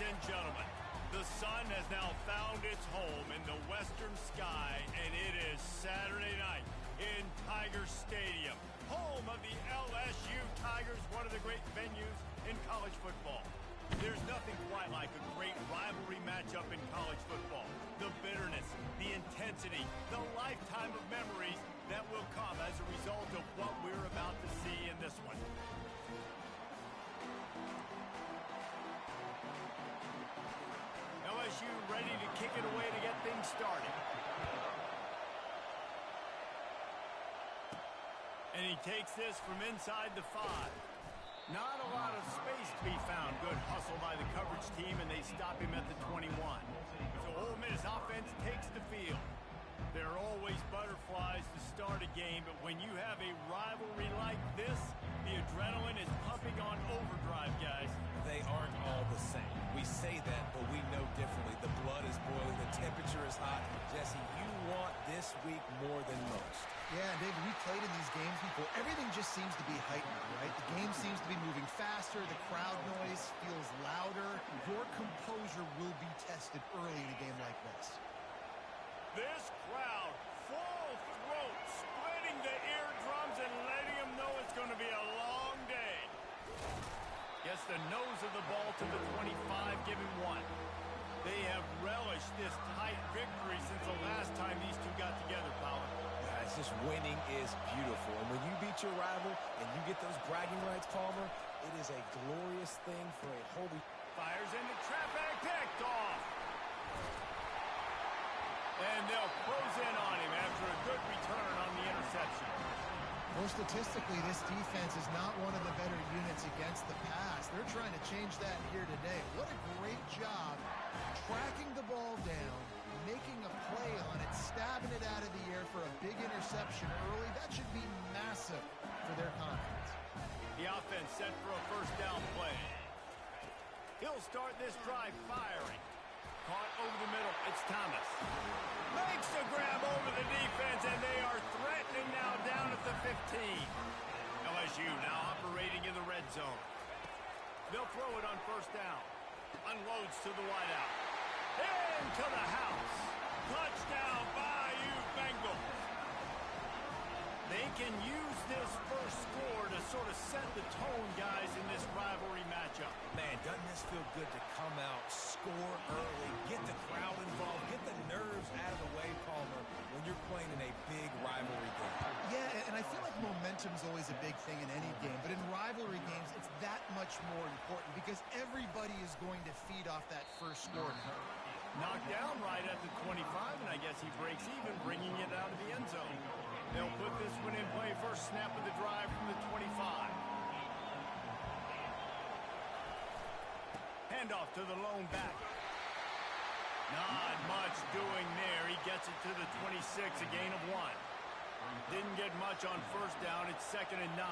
Ladies and gentlemen, the sun has now found its home in the western sky, and it is Saturday night in Tiger Stadium, home of the LSU Tigers, one of the great venues in college football. There's nothing quite like a great rivalry matchup in college football. The bitterness, the intensity, the lifetime of memories that will come as a result of what we're about to see in this one. LSU ready to kick it away to get things started. And he takes this from inside the 5. Not a lot of space to be found. Good hustle by the coverage team, and they stop him at the 21. So Ole Miss offense takes the field. There are always butterflies to start a game, but when you have a rivalry like this, the adrenaline is pumping on overdrive, guys. They aren't all the same. We say that, but we know differently. The blood is boiling. The temperature is hot. Jesse, you want this week more than most. Yeah, David, we played in these games before. Everything just seems to be heightened, right? The game seems to be moving faster. The crowd noise feels louder. Your composure will be tested early in a game like this. This crowd, full throat, splitting the eardrums and letting them know it's going to be a long day. Gets the nose of the ball to the 25, giving 1. They have relished this tight victory since the last time these two got together, Powell. Guys, just winning is beautiful. And when you beat your rival and you get those bragging rights, Palmer, it is a glorious thing for a holy... Fires into traffic, picked off. And they'll close in on him after a good return on the interception. Well, statistically, this defense is not one of the better units against the pass. They're trying to change that here today. What a great job tracking the ball down, making a play on it, stabbing it out of the air for a big interception early. That should be massive for their confidence. The offense set for a first down play. He'll start this drive firing. Caught over the middle. It's Thomas. Makes the grab over the defense, and they are threatening now down at the 15. LSU now operating in the red zone. They'll throw it on first down. Unloads to the wideout. Into the house. Touchdown, Bayou Bengals. They can use this first score to sort of set the tone, guys, in this rivalry matchup. Man, doesn't this feel good to come out, score early, get the crowd involved, get the nerves out of the way, Palmer, when you're playing in a big rivalry game? Yeah, and I feel like momentum's always a big thing in any game, but in rivalry games, it's that much more important because everybody is going to feed off that first score. Knocked down right at the 25, and I guess he breaks even, bringing it out of the end zone. They'll put this one in play. First snap of the drive from the 25. Handoff to the lone back. Not much doing there. He gets it to the 26, a gain of 1. Didn't get much on first down. It's 2nd and 9.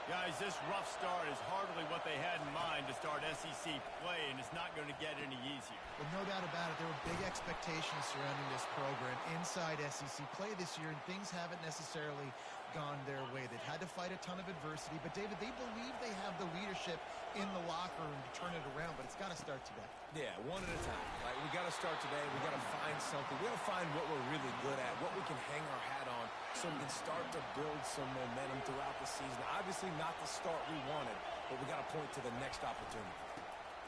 Guys, this rough start is hardly what they had in mind to start SEC play, and it's not going to get any easier. Well, no doubt about it. There were big expectations surrounding this program inside SEC play this year, and things haven't necessarily gone their way. They've had to fight a ton of adversity, but, David, they believe they have the leadership in the locker room to turn it around, but it's got to start today. Yeah, one at a time. Right? We got to start today. We got to find something. We got to find what we're really good at, what we can hang our hat on, so we can start to build some momentum throughout the season. Obviously not the start we wanted, but we got to point to the next opportunity.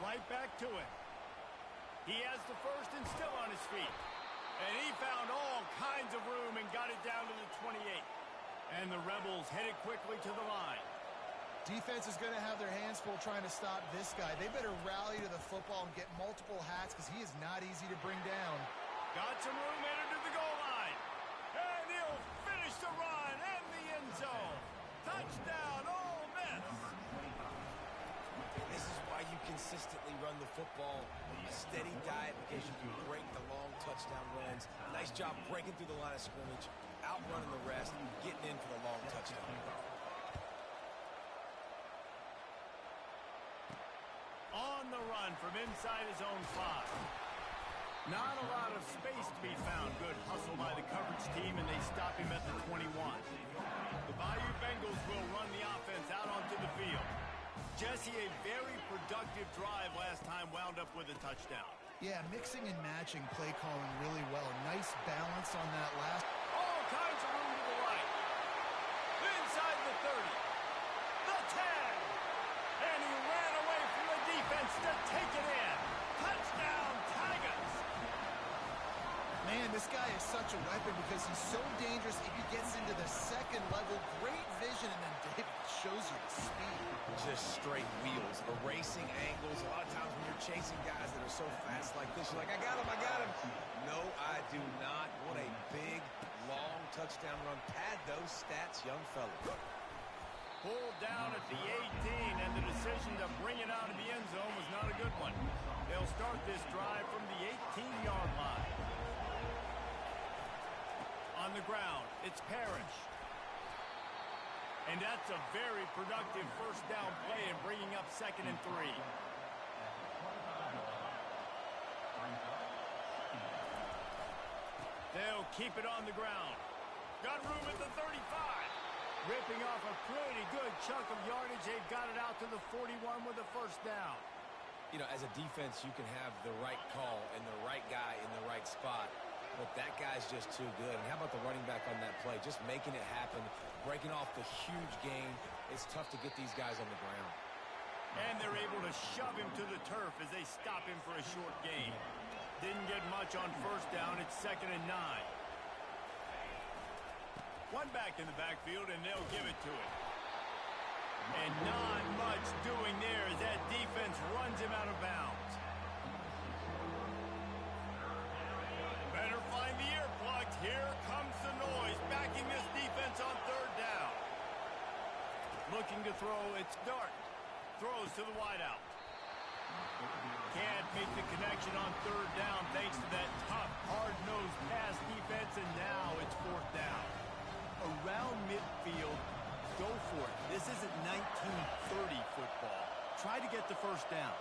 Right back to it. He has the first and still on his feet. And he found all kinds of room and got it down to the 28. And the Rebels headed quickly to the line. Defense is going to have their hands full trying to stop this guy. They better rally to the football and get multiple hats because he is not easy to bring down. Got some room headed to the goal line. And he'll finish the run in the end zone. Touchdown, Ole Miss. This is why you consistently run the football. A steady diet because you can break the long touchdown runs. Nice job breaking through the line of scrimmage, outrunning the rest, getting in for the long touchdown. On the run from inside his own 5. Not a lot of space to be found. Good hustle by the coverage team, and they stop him at the 21. The Bayou Bengals will run the offense out onto the field. Jesse, a very productive drive last time wound up with a touchdown. Yeah, mixing and matching play calling really well. Nice balance on that last. All kinds of room to the right. Inside the 30. The 10. And he ran away from the defense to take it in. Touchdown, Tigers. Man, this guy is such a weapon because he's so dangerous if he gets into the second level. Great vision, and then David shows you the speed. Just straight wheels, erasing angles. A lot of times when you're chasing guys that are so fast like this, you're like, I got him, I got him. No, I do not. What a big, long touchdown run. Pad those stats, young fella. Pulled down at the 18, and the decision to bring it out of the end zone was not a good one. They'll start this drive from the 18-yard line. On the ground, it's Parrish. And that's a very productive first down play and bringing up 2nd and 3. They'll keep it on the ground. Got room at the 35. Ripping off a pretty good chunk of yardage. They've got it out to the 41 with a first down. You know, as a defense, you can have the right call and the right guy in the right spot. But that guy's just too good. And how about the running back on that play? Just making it happen, breaking off the huge gain. It's tough to get these guys on the ground. And they're able to shove him to the turf as they stop him for a short gain. Didn't get much on first down. It's 2nd and 9. One back in the backfield, and they'll give it to him. And not much doing there as that defense runs him out of bounds. Better find the earplugs. Here comes the noise, backing this defense on 3rd down. Looking to throw, it's Dart. Throws to the wideout. Can't make the connection on 3rd down thanks to that tough, hard-nosed pass defense, and now it's 4th down. Around midfield, go for it. This isn't 1930 football. Try to get the first down.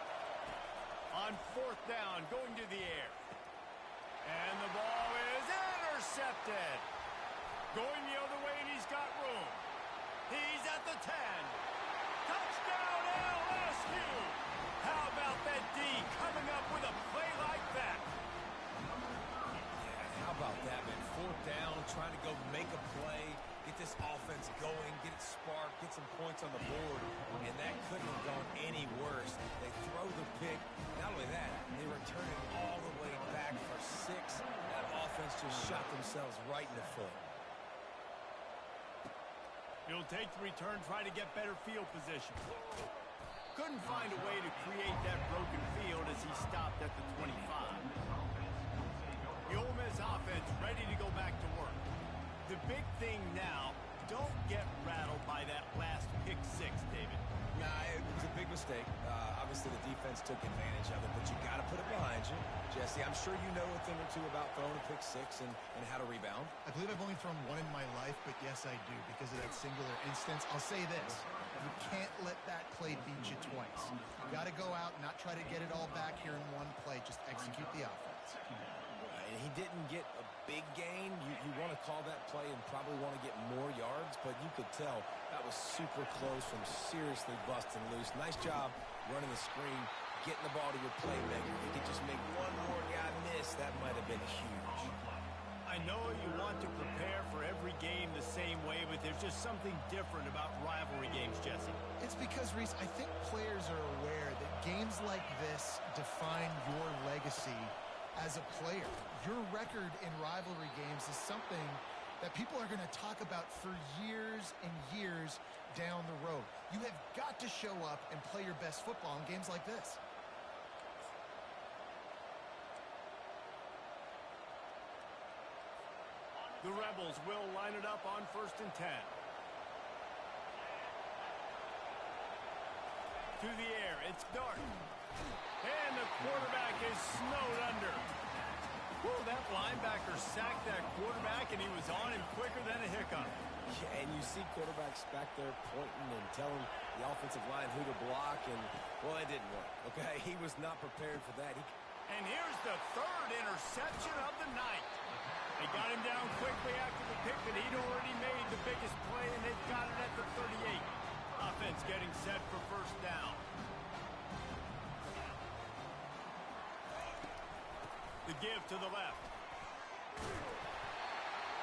On 4th down, going to the air. And the ball is intercepted. Going the other way, and he's got room. He's at the 10. Touchdown, LSU. How about that D coming up with a play like that? Yeah, how about that, man? 4th down, trying to go make a play, get this offense going, get it sparked, get some points on the board, and that couldn't have gone any worse. They throw the pick. Not only that, they return it all the way back for 6. That offense just shot themselves right in the foot. He'll take the return, try to get better field position. Couldn't find a way to create that broken field as he stopped at the 25. The Ole Miss offense ready to go back to work. The big thing now, don't get rattled by that last pick 6, David. Nah, it was a big mistake. Obviously, the defense took advantage of it, but you got to put it behind you. Jesse, I'm sure you know a thing or two about throwing a pick 6 and how to rebound. I believe I've only thrown one in my life, but yes, I do because of that singular instance. I'll say this. You can't let that play beat you twice. You got to go out and not try to get it all back here in one play. Just execute the offense. And he didn't get a big gain. You want to call that play and probably want to get more yards, but you could tell that was super close from seriously busting loose. Nice job running the screen, getting the ball to your playmaker. If you could just make one more guy miss, that might have been huge. I know you want to prepare for every game the same way, but there's just something different about rivalry games, Jesse. It's because, Reese, I think players are aware that games like this define your legacy as a player. Your record in rivalry games is something that people are going to talk about for years and years down the road. You have got to show up and play your best football in games like this. The Rebels will line it up on 1st and 10. To the air, it's Dart. And the quarterback is snowed under. Woo, that linebacker sacked that quarterback, and he was on him quicker than a hiccup. Yeah, and you see quarterbacks back there pointing and telling the offensive line who to block, and, well, it didn't work, okay? He was not prepared for that. And here's the 3rd interception of the night. They got him down quickly after the pick, but he'd already made the biggest play, and they've got it at the 38. Offense getting set for first down. The give to the left.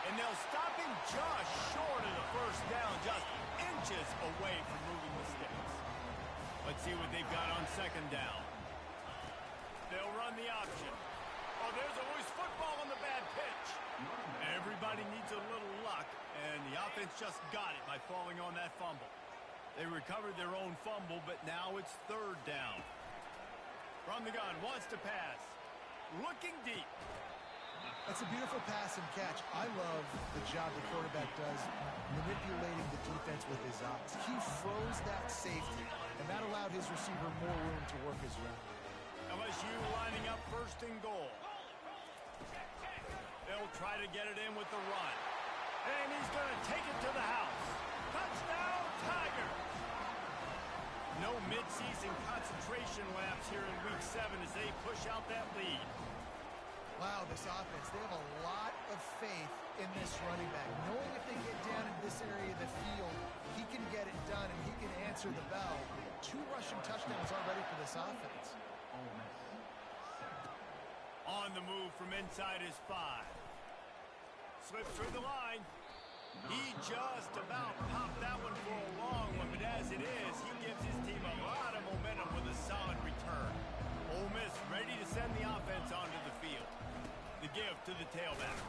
And they'll stop him just short of the first down, just inches away from moving the sticks. Let's see what they've got on second down. They'll run the option. Oh, there's always football on the bad pitch. Everybody needs a little luck, and the offense just got it by falling on that fumble. They recovered their own fumble, but now it's third down. From the gun, wants to pass. Looking deep. That's a beautiful pass and catch. I love the job the quarterback does manipulating the defense with his eyes. He froze that safety, and that allowed his receiver more room to work his route. LSU lining up first and goal. They'll try to get it in with the run. And he's going to take it to the house. Touchdown, Tigers! No mid-season concentration laps here in Week 7 as they push out that lead. Wow, this offense, they have a lot of faith in this running back. Knowing if they get down in this area of the field, he can get it done and he can answer the bell. 2 rushing touchdowns already for this offense. On the move from inside his 5. Slips through the line. He just about popped that one for a long one, but as it is, he gives his team a lot of momentum with a solid return. Ole Miss ready to send the offense onto the field. The give to the tailback.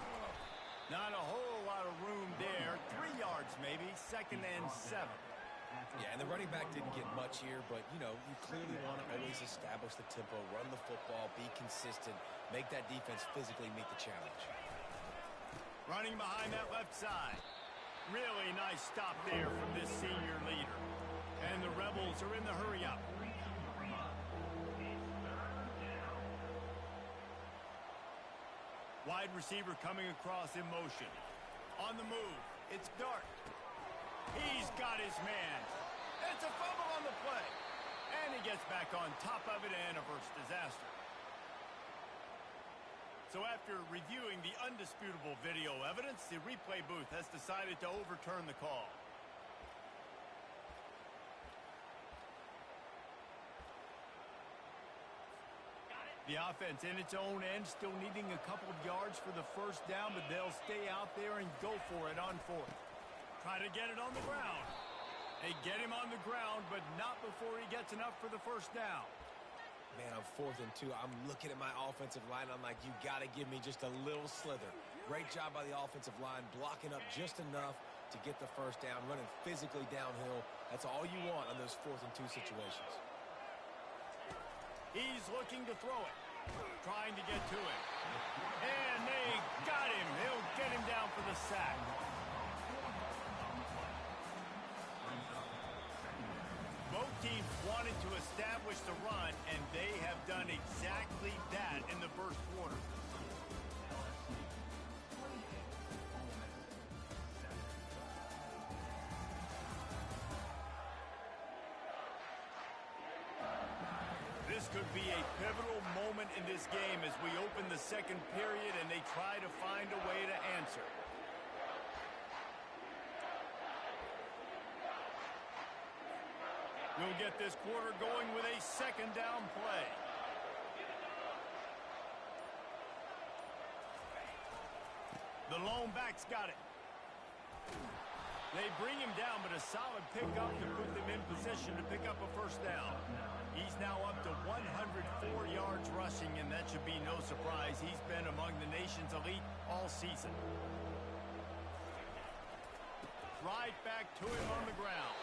Not a whole lot of room there. 3 yards maybe, second and 7. Yeah, and the running back didn't get much here, but, you know, you clearly want to always establish the tempo, run the football, be consistent, make that defense physically meet the challenge. Running behind that left side. Really nice stop there from this senior leader. And the Rebels are in the hurry-up. Wide receiver coming across in motion. On the move, it's Dart. He's got his man. It's a fumble on the play. And he gets back on top of it and averts disaster. So after reviewing the undisputable video evidence, the replay booth has decided to overturn the call. The offense in its own end still needing a couple of yards for the first down, but they'll stay out there and go for it on 4th. Try to get it on the ground. They get him on the ground, but not before he gets enough for the first down. Man, on 4th and 2, I'm looking at my offensive line. I'm like, you got to give me just a little slither. Great job by the offensive line, blocking up just enough to get the first down, running physically downhill. That's all you want on those 4th and 2 situations. He's looking to throw it, trying to get to him. And they got him. He'll get him down for the sack. Both teams wanted to establish the run, and they have done exactly that in the first quarter. This could be a pivotal moment in this game as we open the second period and they try to find a way to answer. We'll get this quarter going with a second down play. The lone back's got it. They bring him down, but a solid pickup to put them in position to pick up a first down. He's now up to 104 yards rushing, and that should be no surprise. He's been among the nation's elite all season. Right back to him on the ground.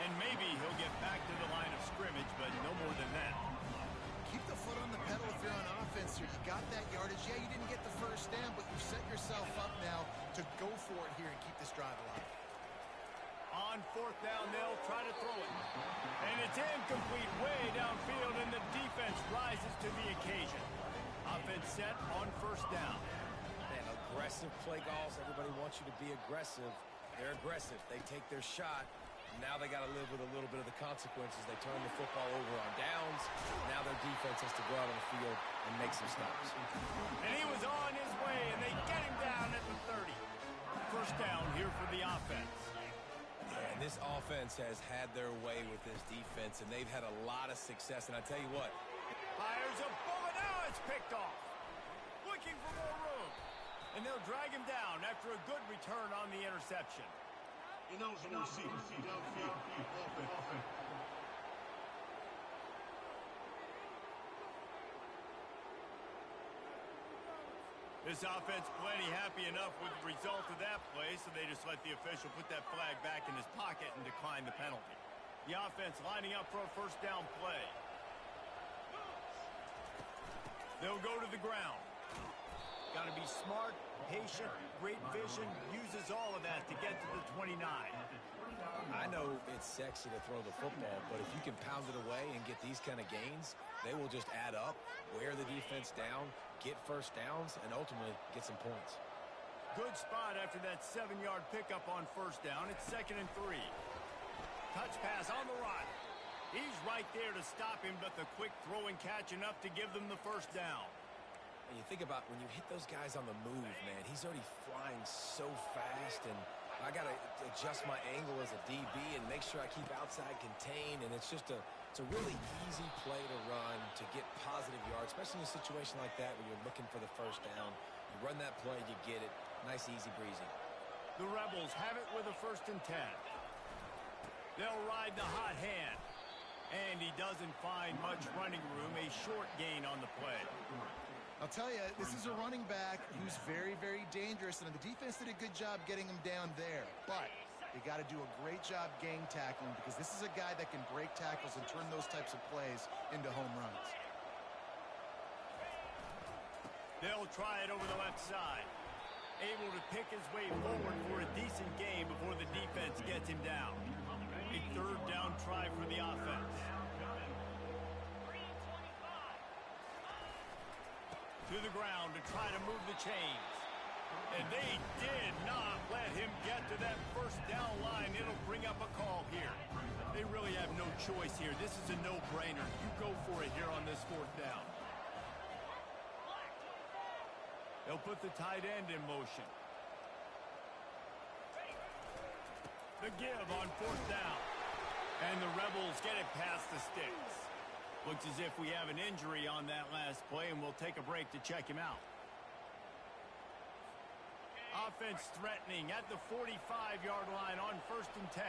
And maybe he'll get back to the line of scrimmage, but no more than that. Keep the foot on the pedal if you're on offense here. You got that yardage. Yeah, you didn't get the first down, but you set yourself up now to go for it here and keep this drive alive. On 4th down, they'll try to throw it. And it's incomplete way downfield, and the defense rises to the occasion. Offense set on first down. Man, aggressive play calls. Everybody wants you to be aggressive. They're aggressive. They take their shot. Now they got to live with a little bit of the consequences. They turn the football over on downs. Now their defense has to go out on the field and make some stops. And he was on his way, and they get him down at the 30. First down here for the offense. And this This offense has had their way with this defense, and they've had a lot of success. And I tell you what. Fires a bullet. Now it's picked off. Looking for more room. And they'll drag him down after a good return on the interception. This offense plenty happy enough with the result of that play, so they just let the official put that flag back in his pocket and decline the penalty. The offense lining up for a first down play. They'll go to the ground. Got to be smart, patient, great vision, uses all of that to get to the 29. I know it's sexy to throw the football, but if you can pound it away and get these kind of gains, they will just add up, wear the defense down, get first downs, and ultimately get some points. Good spot after that 7-yard pickup on first down. It's 2nd and 3. Touch pass on the run. He's right there to stop him, but the quick throw and catch enough to give them the first down. And you think about when you hit those guys on the move, man, he's already flying so fast, and I got to adjust my angle as a DB and make sure I keep outside contained, and it's a really easy play to run to get positive yards, especially in a situation like that where you're looking for the first down. You run that play, you get it. Nice, easy breezy. The Rebels have it with a 1st and 10. They'll ride the hot hand. And he doesn't find much running room. A short gain on the play. I'll tell you, this is a running back who's very, very dangerous, and the defense did a good job getting him down there. But they got to do a great job gang tackling, because this is a guy that can break tackles and turn those types of plays into home runs. They'll try it over the left side. Able to pick his way forward for a decent gain before the defense gets him down. A 3rd down try for the offense. To the ground to try to move the chains. And they did not let him get to that first down line. It'll bring up a call here. They really have no choice here. This is a no-brainer. You go for it here on this 4th down. They'll put the tight end in motion. The give on 4th down. And the Rebels get it past the sticks. Looks as if we have an injury on that last play, and we'll take a break to check him out. Offense threatening at the 45-yard line on 1st and 10.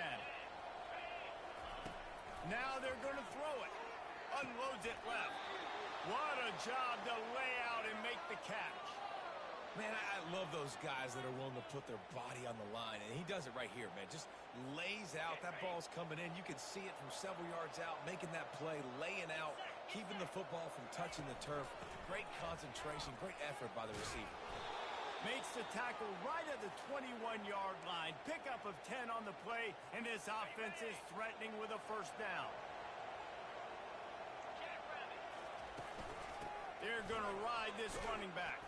Now they're going to throw it. Unloads it left. What a job to lay out and make the catch. Man, I love those guys that are willing to put their body on the line, and he does it right here, man. Just lays out. That ball's coming in. You can see it from several yards out, making that play, laying out, keeping the football from touching the turf. Great concentration, great effort by the receiver. Makes the tackle right at the 21-yard line. Pickup of 10 on the play, and this offense is threatening with a first down. They're going to ride this running back.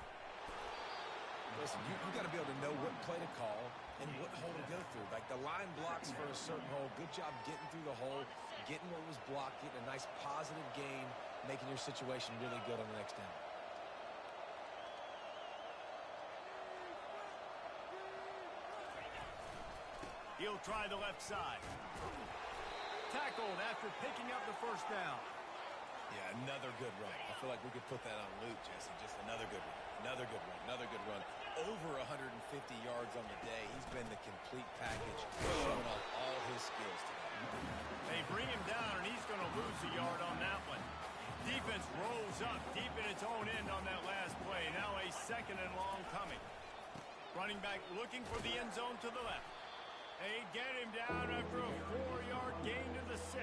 Listen, you got to be able to know what play to call and what hole to go through. Like the line blocks for a certain hole. Good job getting through the hole, getting what was blocked, getting a nice positive gain, making your situation really good on the next down. He'll try the left side. Tackled after picking up the first down. Yeah, another good run. I feel like we could put that on loop, Jesse. Just another good run. Another good run. Another good run. Over 150 yards on the day. He's been the complete package, showing off all his skills today. They bring him down, and he's going to lose a yard on that one. Defense rolls up deep in its own end on that last play. Now a 2nd and long coming. Running back looking for the end zone to the left. They get him down after a 4-yard gain to the 6.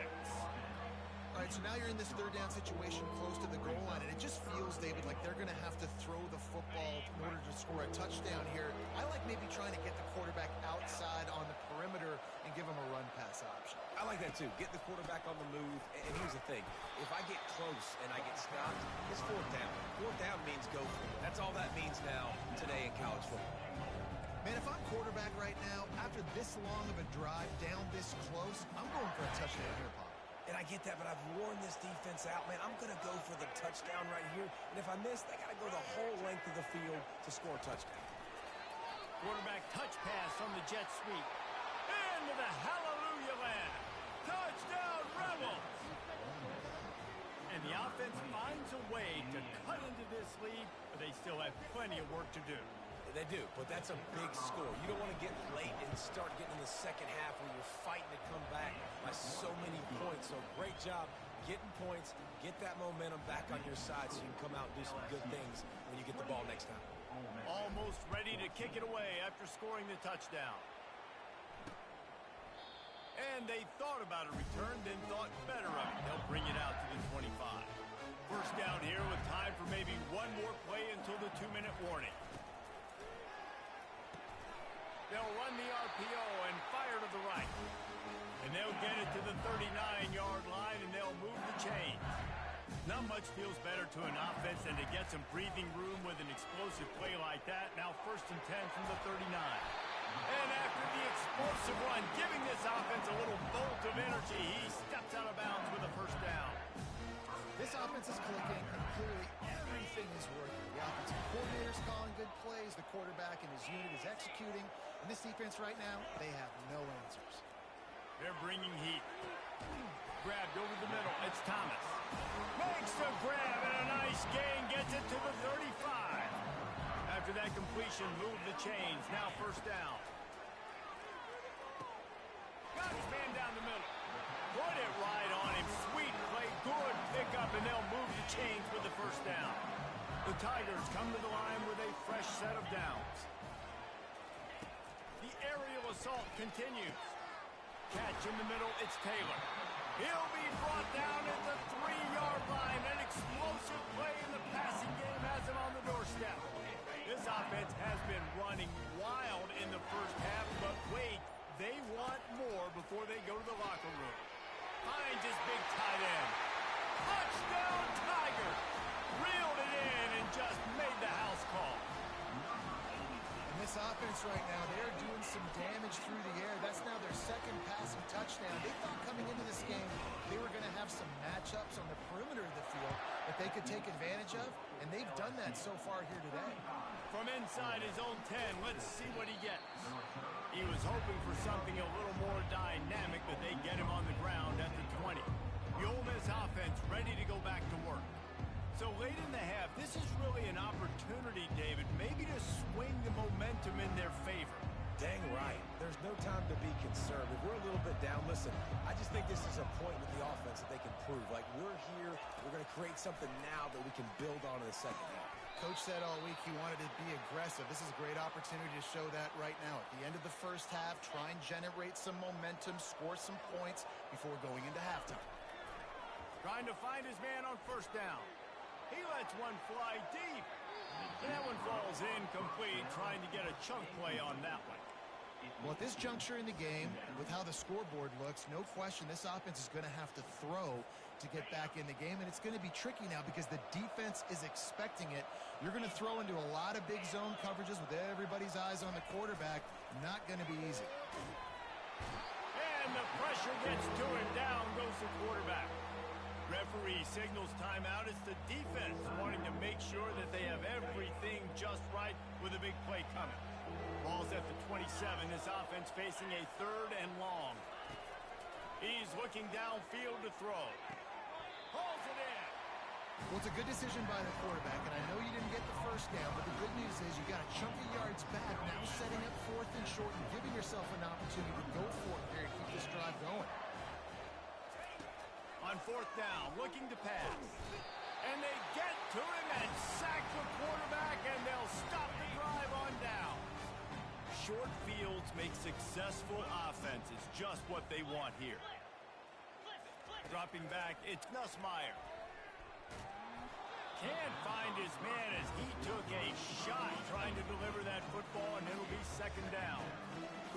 All right, so now you're in this 3rd down situation close to the goal line, and it just feels, David, like they're going to have to throw the football in order to score a touchdown here. I like maybe trying to get the quarterback outside on the perimeter and give him a run-pass option. I like that, too. Get the quarterback on the move. And here's the thing. If I get close and I get stopped, it's 4th down. 4th down means go for it. That's all that means now today in college football. Man, if I'm quarterback right now, after this long of a drive down this close, I'm going for a touchdown here, Pop. And I get that, but I've worn this defense out, man. I'm going to go for the touchdown right here. And if I miss, they got to go the whole length of the field to score a touchdown. Quarterback touch pass on the jet sweep. Into the hallelujah you land. Touchdown, Rebels! And the offense finds a way to cut into this lead, but they still have plenty of work to do. They do, but that's a big score. You don't want to get late and start getting in the second half where you're fighting to come back by so many points. So great job getting points, get that momentum back on your side so you can come out and do some good things when you get the ball next time. Almost ready to kick it away after scoring the touchdown. And they thought about a return, then thought better of it. They'll bring it out to the 25. First down here with time for maybe one more play until the 2-minute warning. They'll run the RPO and fire to the right. And they'll get it to the 39-yard line, and they'll move the chains. Not much feels better to an offense than to get some breathing room with an explosive play like that. Now 1st and 10 from the 39. And after the explosive run, giving this offense a little bolt of energy, he steps out of bounds with a first down. This offense is clicking, and clearly everything is working. The offensive coordinator's calling good plays. The quarterback and his unit is executing. And this defense right now, they have no answers. They're bringing heat. Grabbed over the middle. It's Thomas. Makes the grab, and a nice gain. Gets it to the 35. After that completion, move the chains. Now 1st down. Got his man down the middle. Put it right on him. Sweet play. Good pickup, and they'll move the chains with the 1st down. The Tigers come to the line with a fresh set of downs. The aerial assault continues. Catch in the middle, it's Taylor. He'll be brought down at the 3-yard line. An explosive play in the passing game has him on the doorstep. This offense has been running wild in the first half, but wait, they want more before they go to the locker room. Finds his big tight end. Touchdown, Tiger! Reeled it in and just made the house call. And this offense right now, they're doing some damage through the air. That's now their 2nd passing touchdown. They thought coming into this game they were going to have some matchups on the perimeter of the field that they could take advantage of, and they've done that so far here today. From inside his own 10, let's see what he gets. He was hoping for something a little more dynamic, but they get him on the ground at the 20. The Ole Miss offense ready to go back to work. So late in the half, this is really an opportunity, David, maybe to swing the momentum in their favor. Dang right. There's no time to be concerned. If we're a little bit down, listen, I just think this is a point with the offense that they can prove. Like, we're here, we're going to create something now that we can build on in the second half. Coach said all week he wanted to be aggressive. This is a great opportunity to show that right now. At the end of the first half, try and generate some momentum, score some points before going into halftime. Trying to find his man on 1st down. He lets one fly deep. And that one falls incomplete, trying to get a chunk play on that one. Well, at this juncture in the game, with how the scoreboard looks, no question this offense is going to have to throw to get back in the game, and it's going to be tricky now because the defense is expecting it. You're going to throw into a lot of big zone coverages with everybody's eyes on the quarterback. Not going to be easy. And the pressure gets to him. Down goes the quarterback. Referee signals timeout. It's the defense wanting to make sure that they have everything just right with a big play coming. Ball's at the 27. This offense facing a 3rd and long. He's looking downfield to throw. Hauls it in. Well, it's a good decision by the quarterback, and I know you didn't get the 1st down, but the good news is you got a chunk of yards back, now setting up 4th and short and giving yourself an opportunity to go for it here and keep this drive going. On 4th down, looking to pass. And they get to him and sack the quarterback, and they'll stop the drive on down. Short fields make successful offenses just what they want here. Dropping back, it's Nussmeier. Can't find his man as he took a shot trying to deliver that football, and it'll be 2nd down.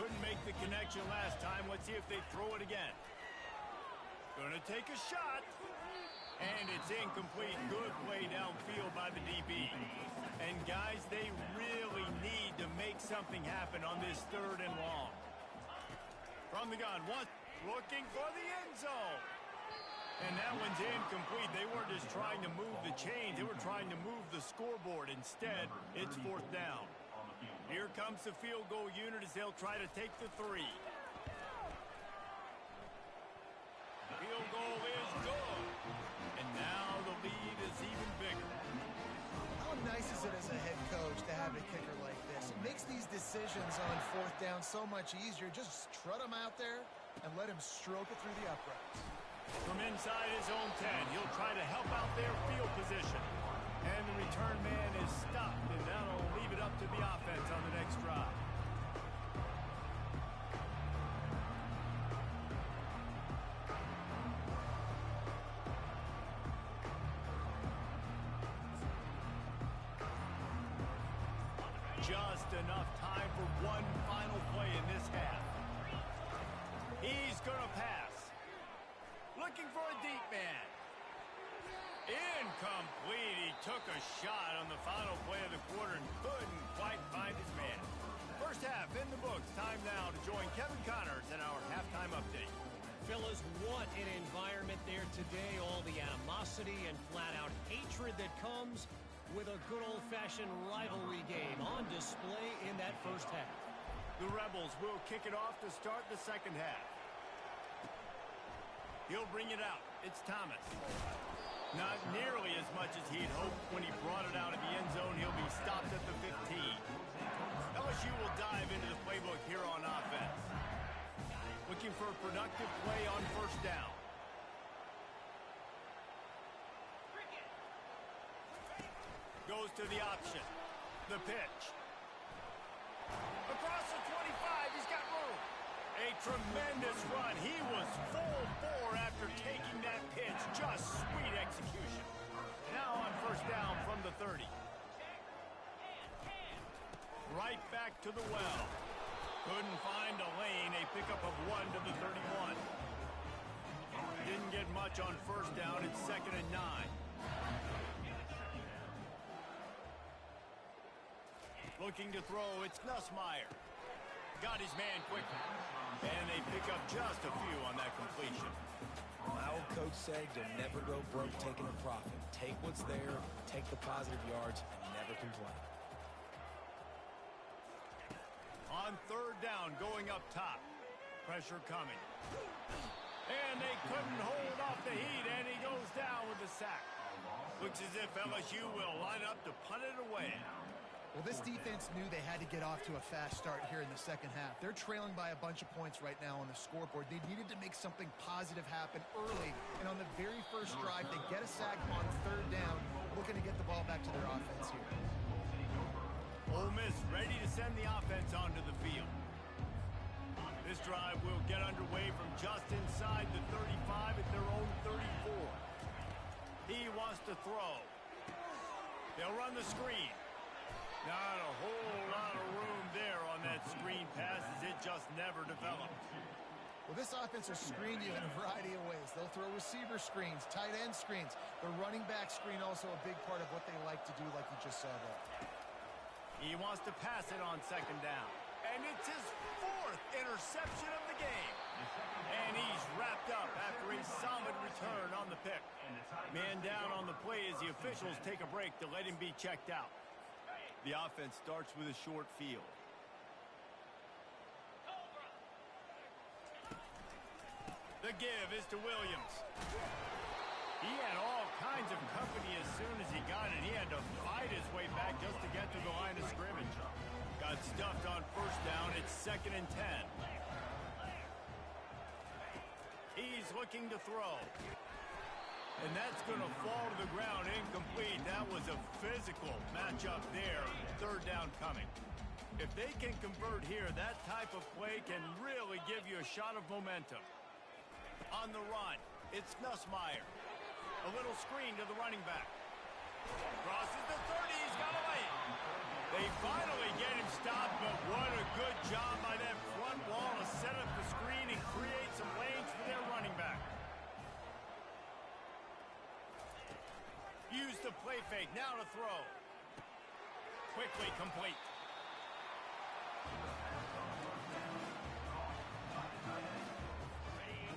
Couldn't make the connection last time. Let's see if they throw it again. Gonna take a shot. And it's incomplete. Good play downfield by the DB. And guys, they really need to make something happen on this 3rd and long. From the gun, one looking for the end zone. And that one's incomplete. They weren't just trying to move the chains. They were trying to move the scoreboard. Instead, it's 4th down. Here comes the field goal unit as they'll try to take the 3. nice is it as a head coach to have a kicker like this? It makes these decisions on fourth down so much easier. Just trot him out there and let him stroke it through the uprights. From inside his own 10, he'll try to help out their field position. And the return man is stopped, and that'll leave it up to the offense on the next drive. Just enough time for one final play in this half. He's going to pass. Looking for a deep man. Incomplete. He took a shot on the final play of the quarter and couldn't quite find his man. First half in the books. Time now to join Kevin Connors in our halftime update. Fellas, what an environment there today. All the animosity and flat-out hatred that comes with a good old-fashioned rivalry game on display in that first half. The Rebels will kick it off to start the second half. He'll bring it out. It's Thomas. Not nearly as much as he'd hoped when he brought it out of the end zone. He'll be stopped at the 15. LSU will dive into the playbook here on offense. Looking for a productive play on first down. Goes to the option. The pitch. Across the 25. He's got room. A tremendous run. He was full bore after taking that pitch. Just sweet execution. Now on first down from the 30. Right back to the well. Couldn't find a lane. A pickup of 1 to the 31. Didn't get much on first down. It's 2nd and 9. Looking to throw, it's Nussmeier. Got his man quickly. And they pick up just a few on that completion. My old coach said you'll never go broke taking a profit. Take what's there, take the positive yards, and never complain. On third down, going up top. Pressure coming. And they couldn't hold off the heat, and he goes down with the sack. Looks as if LSU will line up to punt it away. Well, this defense knew they had to get off to a fast start here in the second half. They're trailing by a bunch of points right now on the scoreboard. They needed to make something positive happen early, and on the very first drive, they get a sack on third down, looking to get the ball back to their offense here. Ole Miss ready to send the offense onto the field. This drive will get underway from just inside the 35 at their own 34. He wants to throw. They'll run the screen. Not a whole lot of room there on that screen pass as it just never developed. Well, this offense will screen you in a variety of ways. They'll throw receiver screens, tight end screens. The running back screen also a big part of what they like to do, like you just saw there. He wants to pass it on second down. And it's his 4th interception of the game. And he's wrapped up after a solid return on the pick. Man down on the play as the officials take a break to let him be checked out. The offense starts with a short field. The give is to Williams. He had all kinds of company as soon as he got it. He had to fight his way back just to get to the line of scrimmage. Got stuffed on first down. It's 2nd and 10. He's looking to throw. And that's going to fall to the ground incomplete. That was a physical matchup there. Third down coming. If they can convert here, that type of play can really give you a shot of momentum. On the run, it's Nussmeier. A little screen to the running back. Crosses the 30. He's got a lane. They finally get him stopped, but what a good job by that front wall to set up the screen and create some lanes for their running back. Use the play fake. Now to throw. Quickly complete.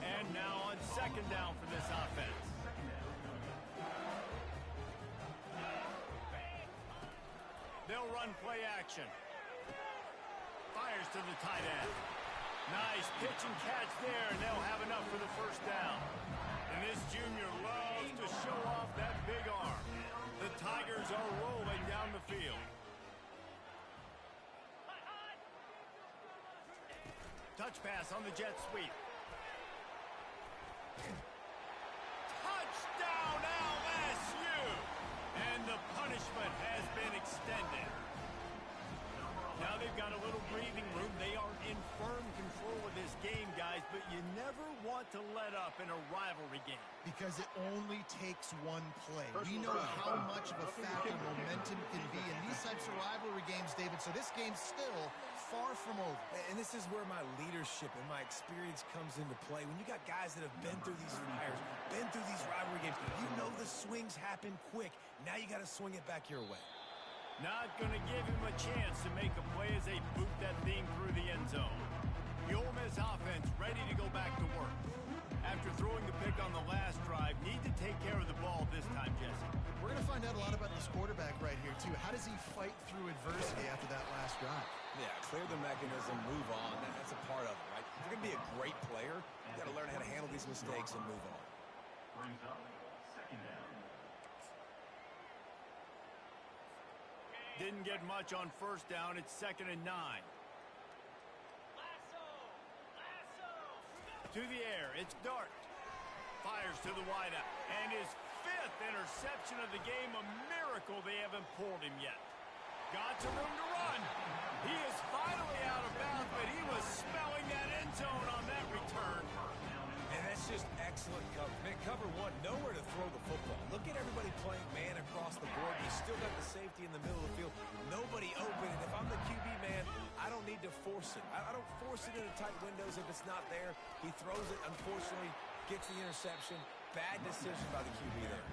And now on second down for this offense. They'll run play action. Fires to the tight end. Nice pitch and catch there, and they'll have enough for the first down. And this junior loves to show off that big arm. The Tigers are rolling down the field. Touch pass on the jet sweep. Touchdown LSU! And the punishment has been extended. Now they've got a little breathing room. They are in firm control of this game, guys, but you never want to let up in a rivalry game. Because it only takes one play. We know how much of a factor momentum can be in these types of rivalry games, David, so this game's still far from over. And this is where my leadership and my experience comes into play. When you got guys that have been through these fires, been through these rivalry games, you know the swings happen quick. Now you got to swing it back your way. Not going to give him a chance to make a play as they boot that thing through the end zone. The Ole Miss offense ready to go back to work. After throwing the pick on the last drive, need to take care of the ball this time, Jesse. We're going to find out a lot about this quarterback right here, too. How does he fight through adversity after that last drive? Yeah, clear the mechanism, move on. That's a part of it, right? If you're going to be a great player, you got to learn how to handle these mistakes and move on. Brings up second down. Didn't get much on first down. It's 2nd and 9. To the air, it's Dart. Fires to the wideout. And his 5th interception of the game. A miracle they haven't pulled him yet. Got to room to run. He is finally out of bounds, but he was smelling that end zone on that return. And that's just excellent cover. Man, cover one, nowhere to throw the football. Look at everybody playing man across the board. You still got the safety in the middle of the field. Nobody open. And if I'm the QB, man, I don't need to force it. I don't force it into tight windows if it's not there. He throws it, unfortunately, gets the interception. Bad decision by the QB there.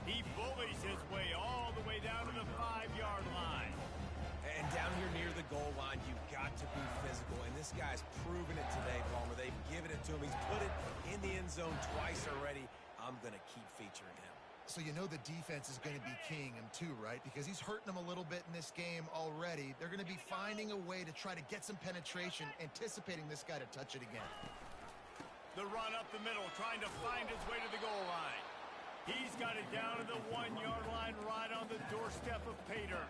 He bullies his way all the way down to the 5-yard line. And down here near the goal line, you've got to be physical. And this guy's proven it today, Palmer. They've given it to him. He's put it in the end zone twice already. I'm going to keep featuring him. So you know the defense is going to be keying him too, right? Because he's hurting them a little bit in this game already. They're going to be finding a way to try to get some penetration, anticipating this guy to touch it again. The run up the middle, trying to find his way to the goal line. He's got it down to the 1-yard line, right on the doorstep of Pater.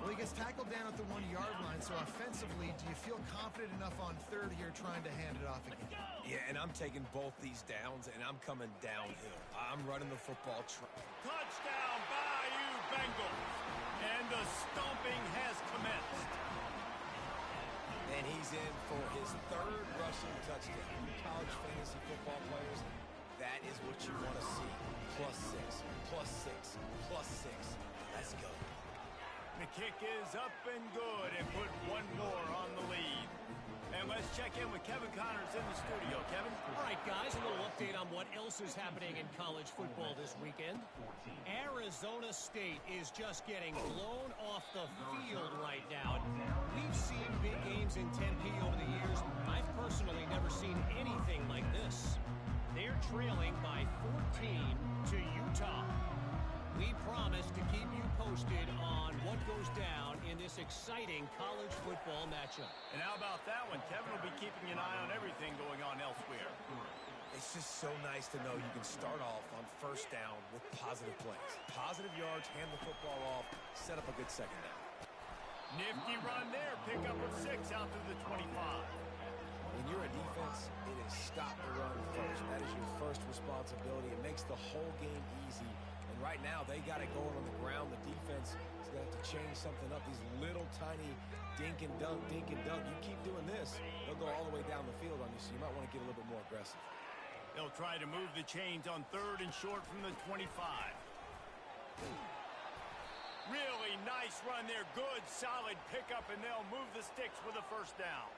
Well, he gets tackled down at the 1-yard line, so offensively, do you feel confident enough on third here trying to hand it off again? Yeah, and I'm taking both these downs, and I'm coming downhill. I'm running the football. Touchdown, Bayou Bengals. And the stomping has commenced. And he's in for his 3rd rushing touchdown. You college fantasy football players, that is what you want to see. +6, +6, +6. Let's go. The kick is up and good and put one more on the lead. And let's check in with Kevin Connors in the studio. Kevin? All right, guys, a little update on what else is happening in college football this weekend. Arizona State is just getting blown off the field right now. We've seen big games in Tempe over the years. I've personally never seen anything like this. They're trailing by 14 to Utah. We promise to keep you posted on what goes down in this exciting college football matchup. And how about that one? Kevin will be keeping an eye on everything going on elsewhere. It's just so nice to know you can start off on first down with positive plays. Positive yards, hand the football off, set up a good second down. Nifty run there. Pick up with 6 out to the 25. When you're a defense, it is stop the run first. That is your first responsibility. It makes the whole game easy. And right now, they got it going on the ground. The defense is going to have to change something up. These little tiny dink and dunk, dink and dunk. You keep doing this, they'll go all the way down the field on you, so you might want to get a little bit more aggressive. They'll try to move the chains on 3rd and short from the 25. Really nice run there. Good, solid pickup, and they'll move the sticks with a first down.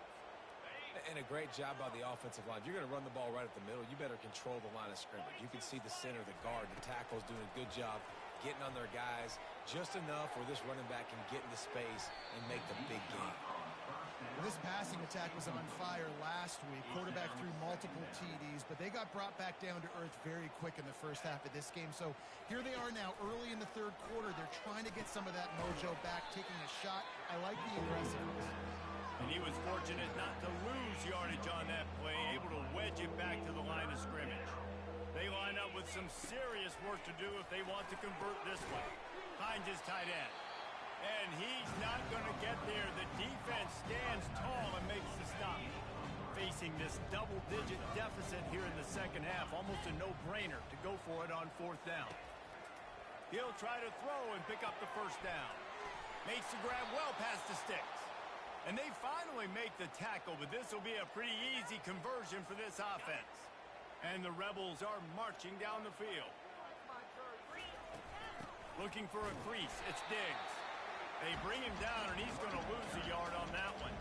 And a great job by the offensive line. If you're going to run the ball right at the middle, you better control the line of scrimmage. You can see the center, the guard, the tackle's doing a good job getting on their guys just enough where this running back can get into space and make the big game. Well, this passing attack was on fire last week. Quarterback threw multiple TDs, but they got brought back down to earth very quick in the first half of this game. So here they are now early in the 3rd quarter. They're trying to get some of that mojo back, taking a shot. I like the aggressiveness. And he was fortunate not to lose yardage on that play, able to wedge it back to the line of scrimmage. They line up with some serious work to do if they want to convert this one. Finds his tight end. And he's not going to get there. The defense stands tall and makes the stop. Facing this double-digit deficit here in the second half, almost a no-brainer to go for it on fourth down. He'll try to throw and pick up the first down. Makes the grab well past the sticks. And they finally make the tackle, but this will be a pretty easy conversion for this offense. And the Rebels are marching down the field. Looking for a crease. It's Diggs. They bring him down, and he's going to lose a yard on that one.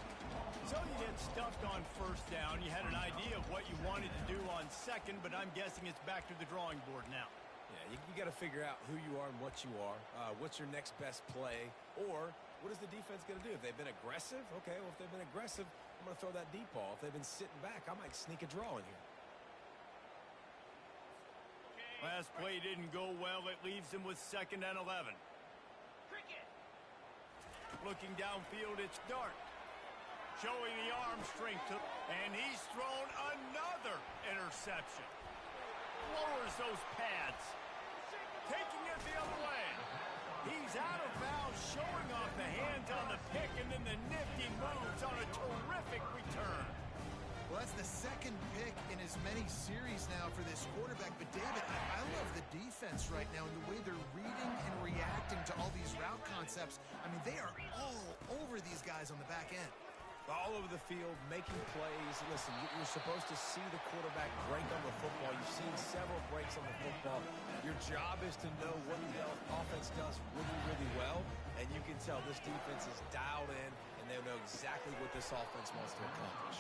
So you get stuffed on first down. You had an idea of what you wanted to do on second, but I'm guessing it's back to the drawing board now. Yeah, you got to figure out who you are and what you are. What's your next best play? Or what is the defense going to do? If they've been aggressive, okay, well, if they've been aggressive, I'm going to throw that deep ball. If they've been sitting back, I might sneak a draw in here. Last play didn't go well. It leaves him with 2nd and 11. Looking downfield, it's Dart. Showing the arm strength. And he's thrown another interception. Lowers those pads. Taking it the other way. He's out of bounds, showing off the hands on the pick, and then the nifty moves on a terrific return. Well, that's the second pick in as many series now for this quarterback. But, David, I love the defense right now and the way they're reading and reacting to all these route concepts. I mean, they are all over these guys on the back end. All over the field, making plays. Listen, you're supposed to see the quarterback break on the football. You've seen several breaks on the football. Your job is to know what the offense does really, really well. And you can tell this defense is dialed in, and they know exactly what this offense wants to accomplish.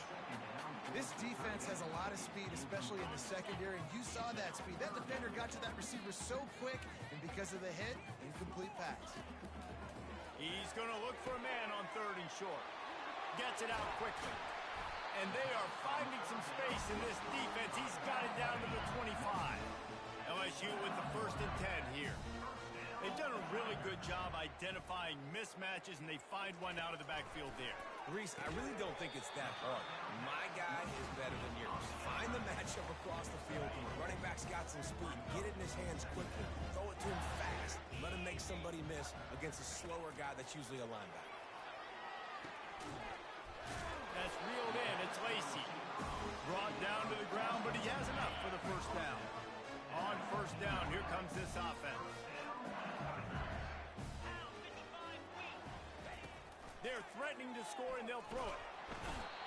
This defense has a lot of speed, especially in the secondary, and you saw that speed. That defender got to that receiver so quick, and because of the hit, incomplete pass. He's going to look for a man on 3rd and short. Gets it out quickly. And they are finding some space in this defense. He's got it down to the 25. LSU with the 1st and 10 here. They've done a really good job identifying mismatches, and they find one out of the backfield there. Reese, I really don't think it's that hard. My guy is better than yours. Find the matchup across the field. Running back's got some speed. Get it in his hands quickly. Throw it to him fast. Let him make somebody miss against a slower guy that's usually a linebacker. That's reeled in. It's Lacy. Brought down to the ground, but he has enough for the first down. On first down, here comes this offense. They're threatening to score, and they'll throw it.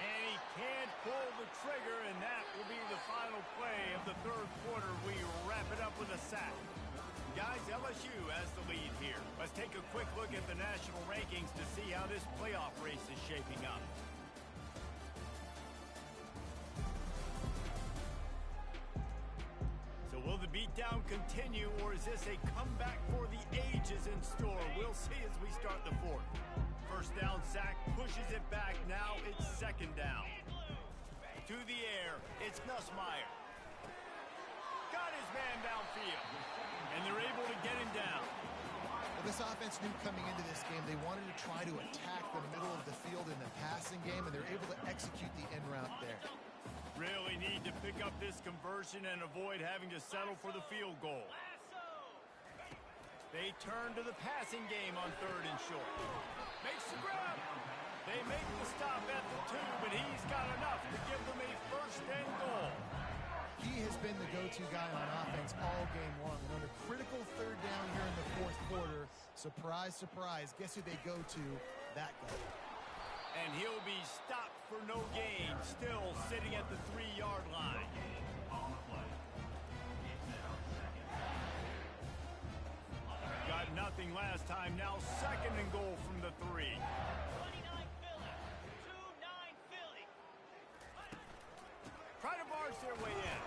And he can't pull the trigger, and that will be the final play of the 3rd quarter. We wrap it up with a sack. Guys, LSU has the lead here. Let's take a quick look at the national rankings to see how this playoff race is shaping up. So will the beatdown continue, or is this a comeback for the ages in store? We'll see as we start the 4th. First down sack, pushes it back. Now it's 2nd down. To the air, it's Nussmeier. Got his man downfield, and they're able to get him down. Well, this offense knew coming into this game they wanted to try to attack the middle of the field in the passing game, and they're able to execute the end route there. Really need to pick up this conversion and avoid having to settle for the field goal. They turn to the passing game on 3rd and short. Makes the grab. They make the stop at the 2, but he's got enough to give them a 1st and goal. He has been the go-to guy on offense all game long. And on a critical 3rd down here in the 4th quarter, surprise, surprise, guess who they go to? That guy. And he'll be stopped for no gain, still sitting at the 3-yard line. Got nothing last time, now 2nd and goal from the 3. 29 Philly. 2-9 Philly. Try to barge their way in.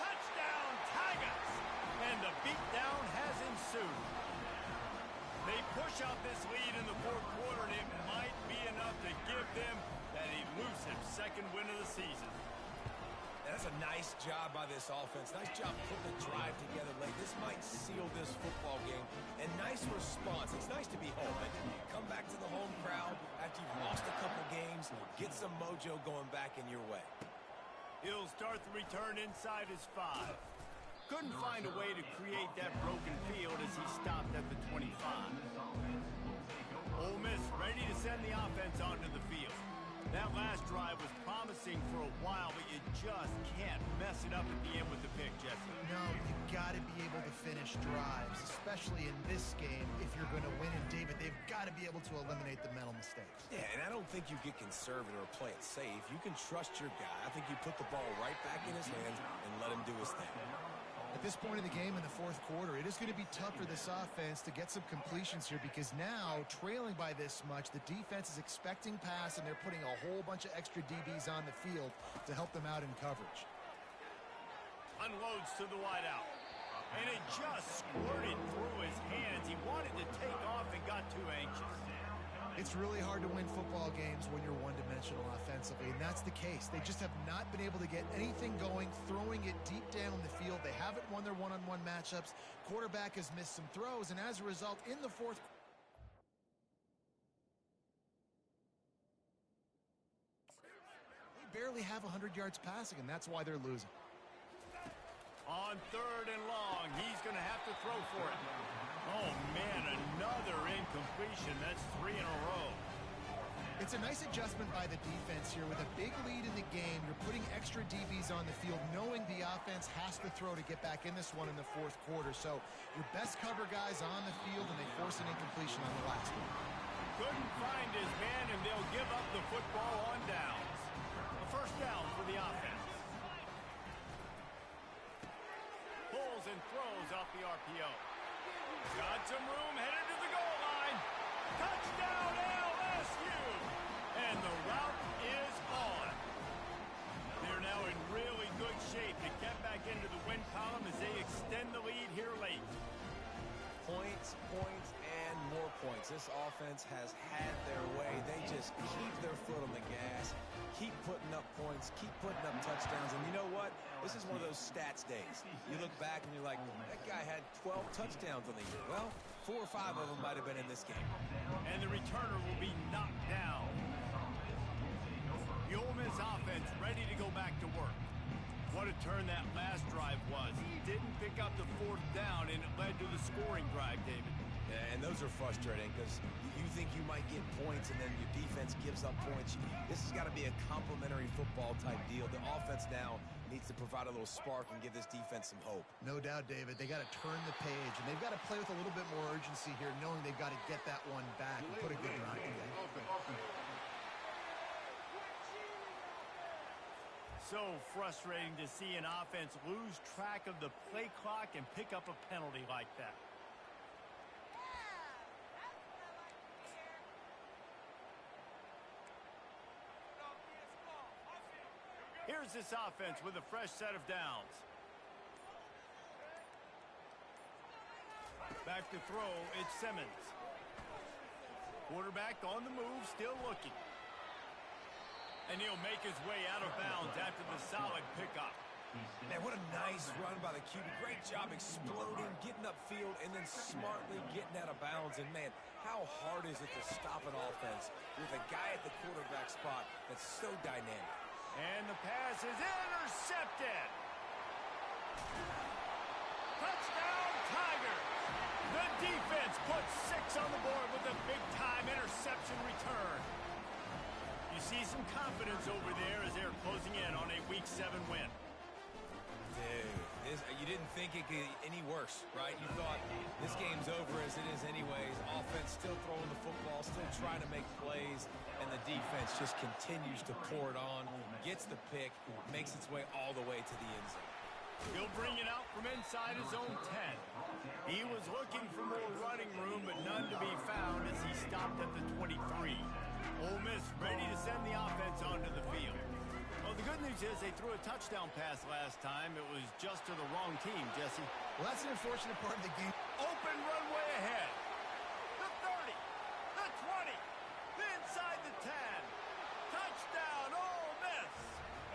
Touchdown, Tigers! And the beatdown has ensued. They push out this lead in the 4th quarter, and it might be enough to give them that elusive 2nd win of the season. That's a nice job by this offense. Nice job putting the drive together late. This might seal this football game. And nice response. It's nice to be home. And come back to the home crowd after you've lost a couple games. Get some mojo going back in your way. He'll start the return inside his 5. Couldn't find a way to create that broken field as he stopped at the 25. Ole Miss ready to send the offense onto the field. That last drive was promising for a while, but you just can't mess it up at the end with the pick, Jesse. No, you got to be able to finish drives, especially in this game if you're going to win. And David, they've got to be able to eliminate the mental mistakes. Yeah, and I don't think you get conservative or play it safe. You can trust your guy. I think you put the ball right back in his hands and let him do his thing. At this point in the game in the fourth quarter, it is going to be tough for this offense to get some completions here because now, trailing by this much, the defense is expecting pass and they're putting a whole bunch of extra DBs on the field to help them out in coverage. Unloads to the wideout. And it just squirted through his hands. He wanted to take off and got too anxious. It's really hard to win football games when you're one-dimensional offensively, and that's the case. They just have not been able to get anything going, throwing it deep down the field. They haven't won their one-on-one matchups. Quarterback has missed some throws, and as a result, in the fourth they barely have 100 yards passing, and that's why they're losing. On 3rd and long, he's going to have to throw for it. Oh, man, another incompletion. That's 3 in a row. It's a nice adjustment by the defense here. With a big lead in the game, you're putting extra DBs on the field, knowing the offense has to throw to get back in this one in the fourth quarter. So your best cover guys on the field, and they force an incompletion on the last one. Couldn't find his man, and they'll give up the football on downs. A first down for the offense. Pulls and throws off the RPO. Got some room, headed to the goal line. Touchdown, LSU! And the route is on. They're now in really good shape to get back into the win column as they extend the lead here late. Points, points, and more points. This offense has had their way. They just keep their foot on the gas, keep putting up points, keep putting up touchdowns. And you know what? This is one of those stats days. You look back and you're like, that guy had 12 touchdowns on the year. Well, 4 or 5 of them might have been in this game. And the returner will be knocked down. The Ole Miss offense ready to go back to work. What a turn that last drive was. He didn't pick up the 4th down, and it led to the scoring drive, David. Yeah, and those are frustrating because you think you might get points and then your defense gives up points. This has got to be a complementary football type deal. The offense now needs to provide a little spark and give this defense some hope. No doubt, David. They got to turn the page, and they've got to play with a little bit more urgency here, knowing they've got to get that one back and put a good drive together. So frustrating to see an offense lose track of the play clock and pick up a penalty like that. Here's this offense with a fresh set of downs. Back to throw, it's Simmons. Quarterback on the move, still looking. And he'll make his way out of bounds after the solid pickup. Man, what a nice run by the QB. Great job exploding, getting upfield, and then smartly getting out of bounds. And, man, how hard is it to stop an offense with a guy at the quarterback spot that's so dynamic? And the pass is intercepted. Touchdown, Tigers. The defense puts 6 on the board with a big-time interception return. You see some confidence over there as they're closing in on a Week 7 win. Dude, you didn't think it could get any worse, right? You thought this game's over as it is anyways. Offense still throwing the football, still trying to make plays, and the defense just continues to pour it on, gets the pick, makes its way all the way to the end zone. He'll bring it out from inside his own 10. He was looking for more running room, but none to be found as he stopped at the 23. Ole Miss ready to send the offense onto the field. Well, the good news is they threw a touchdown pass last time. It was just to the wrong team, Jesse. Well, that's an unfortunate part of the game. Open runway ahead. The 30, the 20, inside the 10. Touchdown, Ole Miss.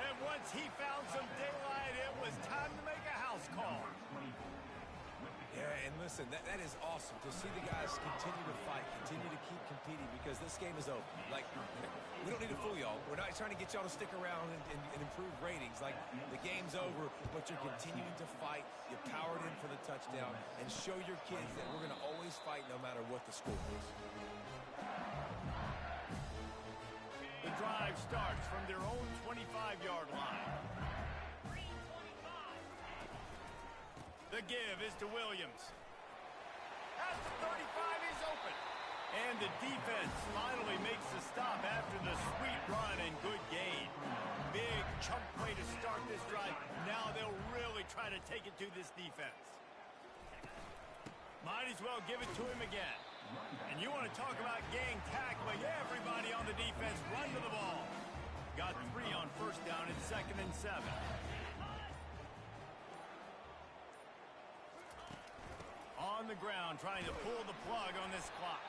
And once he found some daylight, it was time to make a house call. Yeah, and listen, that is awesome to see the guys continue to fight, continue to keep competing because this game is over. Like, we don't need to fool y'all. We're not trying to get y'all to stick around and improve ratings. Like, the game's over, but you're continuing to fight. You powered in for the touchdown and show your kids that we're going to always fight no matter what the score is. The drive starts from their own 25-yard line. The give is to Williams. At the 35, he's open. And the defense finally makes the stop after the sweet run and good gain. Big chunk play to start this drive. Now they'll really try to take it to this defense. Might as well give it to him again. And you want to talk about gang tackling. Everybody on the defense run to the ball. Got 3 on first down and 2nd and 7. On the ground, trying to pull the plug on this clock.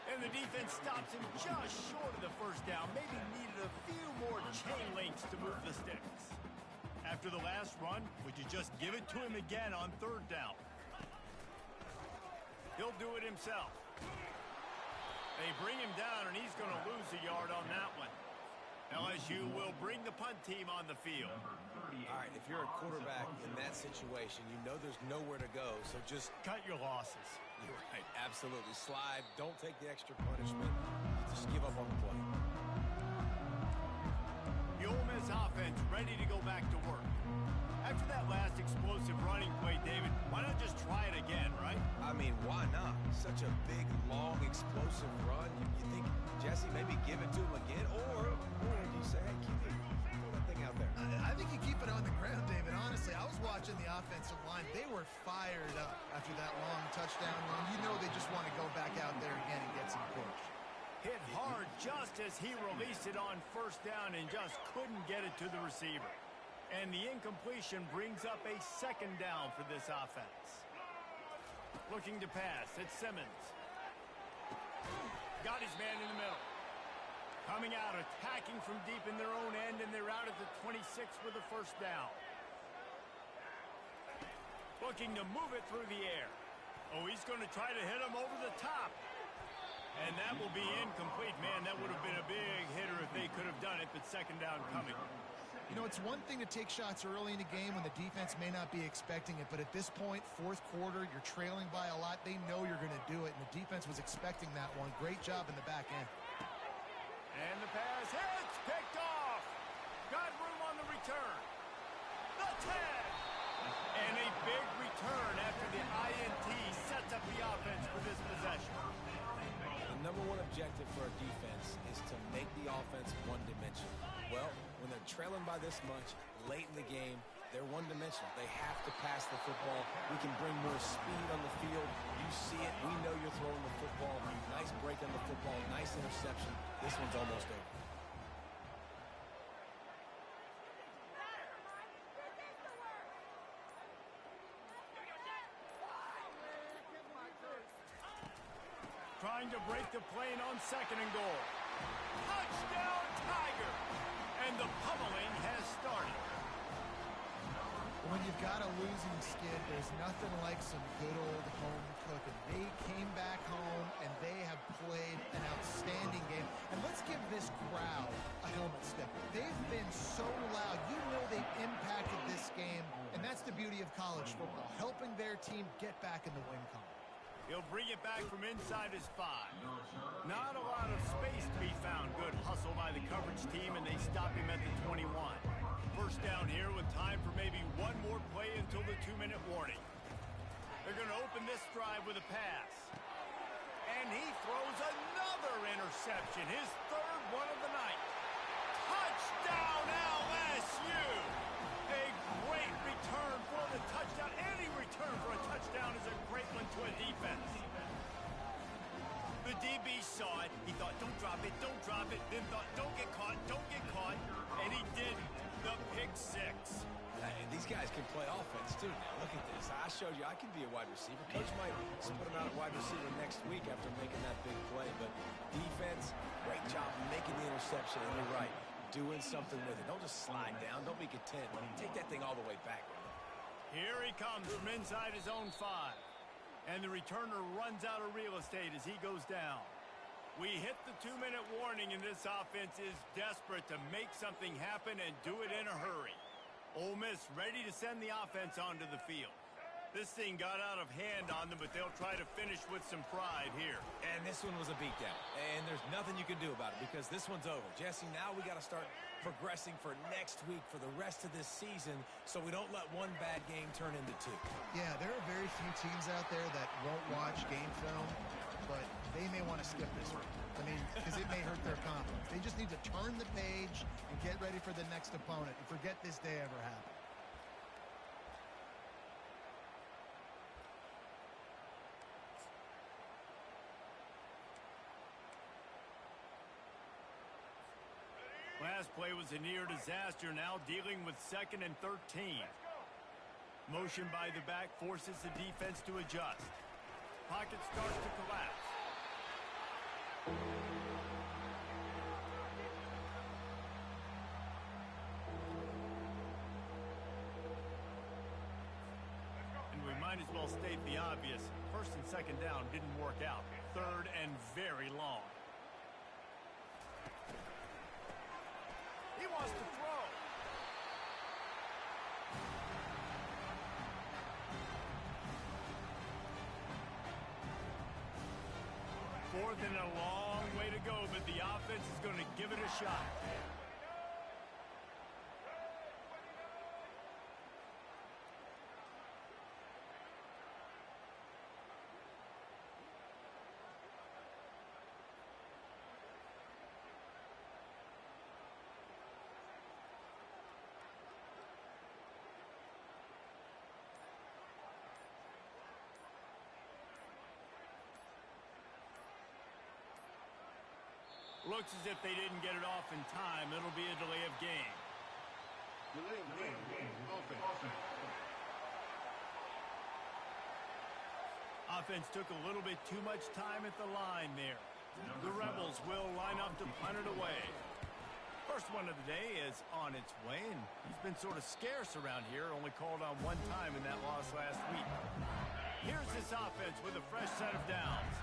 And the defense stops him just short of the first down. Maybe needed a few more chain links to move the sticks. After the last run, would you just give it to him again on 3rd down? He'll do it himself. They bring him down, and he's going to lose a yard on that one. LSU will bring the punt team on the field. All right, if you're a quarterback in that situation, you know there's nowhere to go, so just Cut your losses. You're right, absolutely. Slide, don't take the extra punishment. Just give up on the play. The Ole Miss offense ready to go back to work. After that last explosive running play, David, why not just try it again, right? I mean, why not? Such a big, long, explosive run. You think, Jesse, maybe give it to him again? Or do you say, hey, keep it, throw that thing out there? I think you keep it on the ground, David. Honestly, I was watching the offensive line. They were fired up after that long touchdown run. You know they just want to go back out there again and get some push. Hit hard just as he released it on first down and just couldn't get it to the receiver. And the incompletion brings up a 2nd down for this offense. Looking to pass, it's Simmons. Got his man in the middle. Coming out, attacking from deep in their own end, and they're out at the 26 with the 1st down. Looking to move it through the air. Oh, he's going to try to hit him over the top. And that will be incomplete. Man, that would have been a big hitter if they could have done it, but 2nd down coming. You know, it's one thing to take shots early in the game when the defense may not be expecting it, but at this point, 4th quarter, you're trailing by a lot. They know you're going to do it, and the defense was expecting that one. Great job in the back end. And the pass hits, picked off. Got room on the return. The 10. And a big return after the INT sets up the offense for this possession. The number one objective for a defense is to make the offense one-dimensional. Well, when they're trailing by this much, late in the game, they're one-dimensional. They have to pass the football. We can bring more speed on the field. You see it. We know you're throwing the football. Nice break on the football. Nice interception. This one's almost over. Trying to break the plane on 2nd and goal. Touchdown, Tiger! And the pummeling has started. When you've got a losing skid, there's nothing like some good old home cooking. They came back home, and they have played an outstanding game. And let's give this crowd a helmet step. They've been so loud. You know they've impacted this game, and that's the beauty of college football, helping their team get back in the win column. He'll bring it back from inside his 5. Not a lot of space to be found. Good hustle by the coverage team, and they stop him at the 21. 1st down here with time for maybe one more play until the 2-minute warning. They're going to open this drive with a pass. And he throws another interception, his 3rd one of the night. Touchdown, LSU! A great return for the touchdown. Any return for a touchdown is a great one to a defense. The DB saw it. He thought, don't drop it, don't drop it. Then thought, don't get caught, don't get caught. And he did the pick 6. These guys can play offense, too, now. Look at this. I showed you I can be a wide receiver. Coach might put him out at wide receiver next week after making that big play. But defense, great job making the interception. And you're right, doing something with it. Don't just slide down. Don't be content. Take that thing all the way back. Here he comes from inside his own 5. And the returner runs out of real estate as he goes down. We hit the 2-minute warning, and this offense is desperate to make something happen and do it in a hurry. Ole Miss ready to send the offense onto the field. This thing got out of hand on them, but they'll try to finish with some pride here. And this one was a beatdown. And there's nothing you can do about it because this one's over. Jesse, now we got to start progressing for next week for the rest of this season so we don't let one bad game turn into two. Yeah, there are very few teams out there that won't watch game film, but they may want to skip this one. I mean, because it may hurt their confidence. They just need to turn the page and get ready for the next opponent and forget this day ever happened. Last play was a near disaster, now dealing with 2nd and 13. Motion by the back forces the defense to adjust. Pocket starts to collapse. And we might as well state the obvious. 1st and 2nd down didn't work out. 3rd and very long. He wants to throw. 4th and a long way to go, but the offense is going to give it a shot. Looks as if they didn't get it off in time. It'll be a delay of game. Offense took a little bit too much time at the line there. The Rebels will line up to punt it away. First one of the day is on its way, and he's been sort of scarce around here, only called on one time in that loss last week. Here's this offense with a fresh set of downs.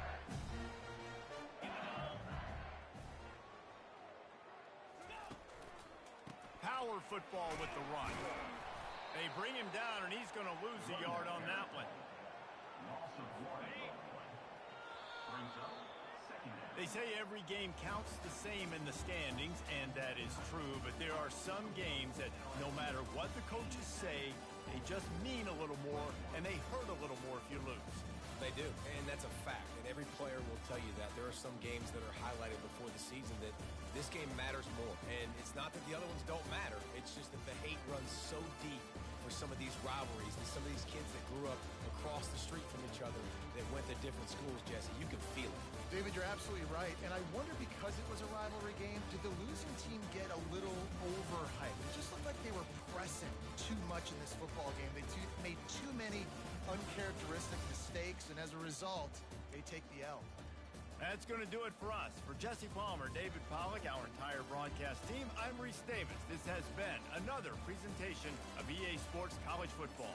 Power football with the run. They bring him down, and he's going to lose a yard on that one. They say every game counts the same in the standings, and that is true, but there are some games that no matter what the coaches say, they just mean a little more, and they hurt a little more if you lose. They do, and that's a fact, and every player will tell you that. There are some games that are highlighted before the season that this game matters more, and it's not that the other ones don't matter. It's just that the hate runs so deep for some of these rivalries and some of these kids that grew up across the street from each other that went to different schools, Jesse. You can feel it. David, you're absolutely right, and I wonder because it was a rivalry game, did the losing team get a little overhyped? It just looked like they were pressing too much in this football game. They made too many uncharacteristic mistakes, and as a result, they take the L. That's going to do it for us. For Jesse Palmer, David Pollack, our entire broadcast team, I'm Reese Davis. This has been another presentation of EA Sports College Football.